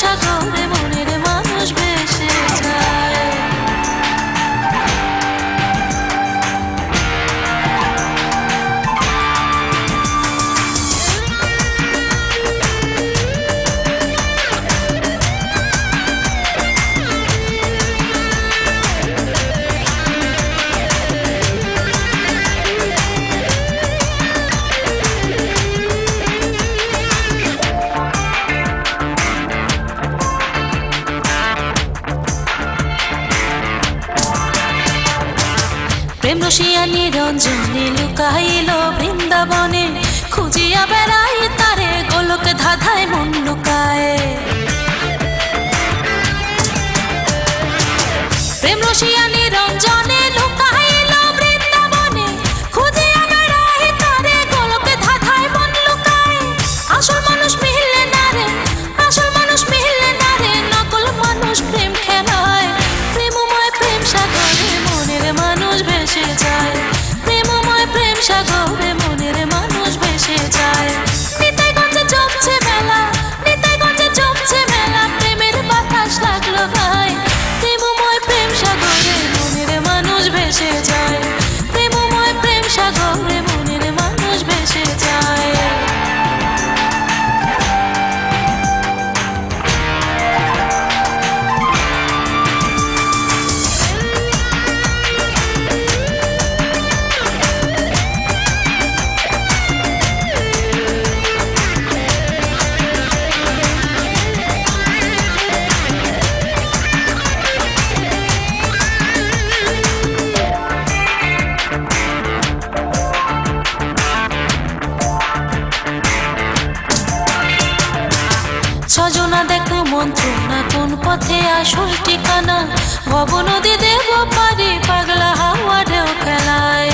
সাগরে মনের মানুষ ভেসে যায়। প্রেম রসিয়া নিরঞ্জনে লুকাইল বৃন্দাবনে, খুঁজিয়া বেড়াই তারে গোলক ধাঁধায় মন লুকায়। প্রেম রসিয়া নিরঞ্জনে লুকাইল বৃন্দাবনে, খুঁজিয়া বেড়াই তারে গোলক ধাঁধায় মন লুকায়। আসল মানুষ মিললে না রে, আসল মানুষ মিললে না রে, নকল মানুষ প্রেম খেলায়। প্রেমময় প্রেম সাগরে মনের মানুষ ভেসে যায়, প্রেমময় প্রেম সাগরে মনের মানুষ ভেসে যায়। নিতাইগঞ্জে জমছে মেলা, নিতাইগঞ্জে জমছে মেলা, প্রেমের বাতাস লাগলো গায়ে। প্রেমময় প্রেম সাগরে মনের মানুষ ভেসে যায়, প্রেমময় প্রেম সাগরে মনের মানুষ ভেসে যায়। সজনা দেখো মন্ত্রণা, কোন পথে আসল ঠিকানা, ভব নদী দেব পারি পাগলা হাওয়া ঢেউ খেলায়।